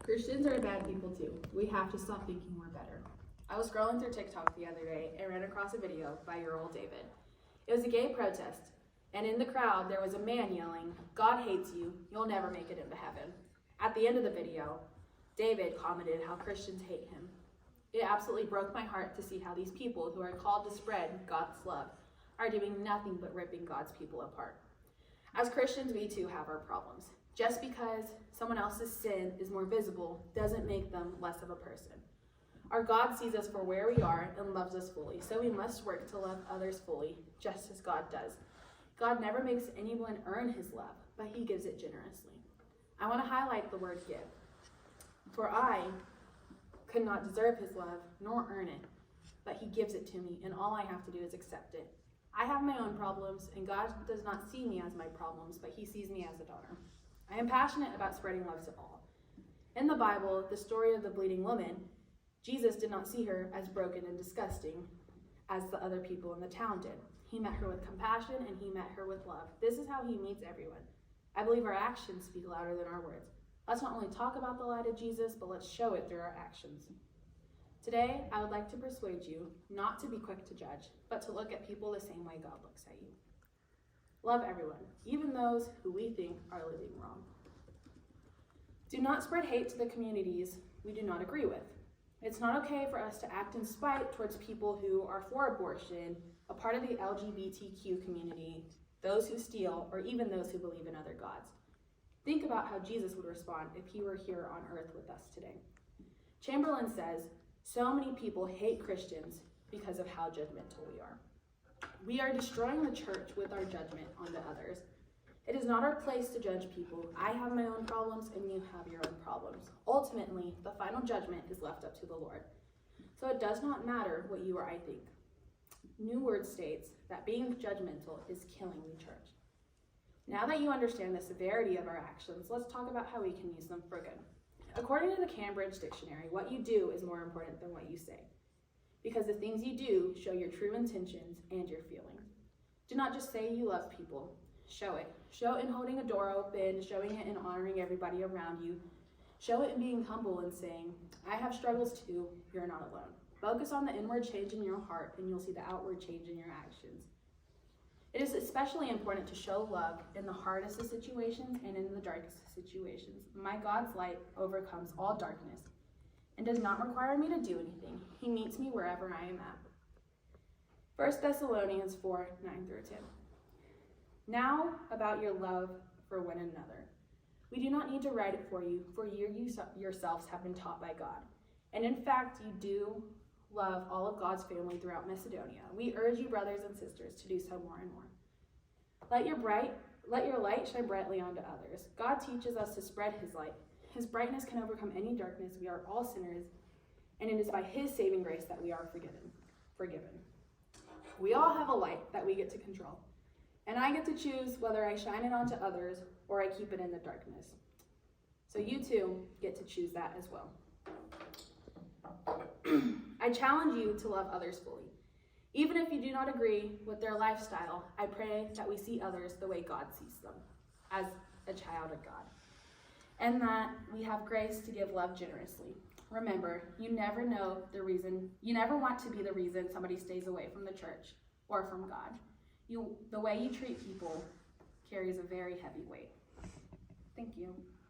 Christians are bad people too. We have to stop thinking we're better. I was scrolling through TikTok the other day and ran across a video by your old David. It was a gay protest, and in the crowd there was a man yelling, "God hates you, you'll never make it into heaven." At the end of the video, David commented how Christians hate him. It absolutely broke my heart to see how these people who are called to spread God's love are doing nothing but ripping God's people apart. As Christians, we too have our problems. Just because someone else's sin is more visible doesn't make them less of a person. Our God sees us for where we are and loves us fully, so we must work to love others fully, just as God does. God never makes anyone earn his love, but he gives it generously. I want to highlight the word give. For I could not deserve his love nor earn it, but he gives it to me, and all I have to do is accept it. I have my own problems, and God does not see me as my problems, but he sees me as a daughter. I am passionate about spreading love to all. In the Bible, the story of the bleeding woman, Jesus did not see her as broken and disgusting as the other people in the town did. He met her with compassion and he met her with love. This is how he meets everyone. I believe our actions speak louder than our words. Let's not only talk about the light of Jesus, but let's show it through our actions. Today, I would like to persuade you not to be quick to judge, but to look at people the same way God looks at you. Love everyone, even those who we think are living wrong. Do not spread hate to the communities we do not agree with. It's not okay for us to act in spite towards people who are for abortion, a part of the LGBTQ community, those who steal, or even those who believe in other gods. Think about how Jesus would respond if he were here on earth with us today. Chamberlain says, "So many people hate Christians because of how judgmental we are. We are destroying the church with our judgment onto others. It is not our place to judge people. I have my own problems and you have your own problems. Ultimately, the final judgment is left up to the Lord. So it does not matter what you or I think." New Word states that being judgmental is killing the church. Now that you understand the severity of our actions, let's talk about how we can use them for good. According to the Cambridge Dictionary, what you do is more important than what you say, because the things you do show your true intentions and your feelings. Do not just say you love people. Show it. Show it in holding a door open, showing it in honoring everybody around you. Show it in being humble and saying, "I have struggles too, you're not alone." Focus on the inward change in your heart and you'll see the outward change in your actions. It is especially important to show love in the hardest of situations and in the darkest of situations. My God's light overcomes all darkness and does not require me to do anything. He meets me wherever I am at. 1 Thessalonians 4:9-10. Now about your love for one another. We do not need to write it for you yourselves have been taught by God. And in fact, you do love all of God's family throughout Macedonia. We urge you, brothers and sisters, to do so more and more. Let your light shine brightly onto others. God teaches us to spread his light. His brightness can overcome any darkness. We are all sinners, and it is by his saving grace that we are forgiven. We all have a light that we get to control, and I get to choose whether I shine it onto others or I keep it in the darkness. So you too get to choose that as well. I challenge you to love others fully. Even if you do not agree with their lifestyle, I pray that we see others the way God sees them, as a child of God, and that we have grace to give love generously. Remember, you never want to be the reason somebody stays away from the church or from God. The way you treat people carries a very heavy weight. Thank you.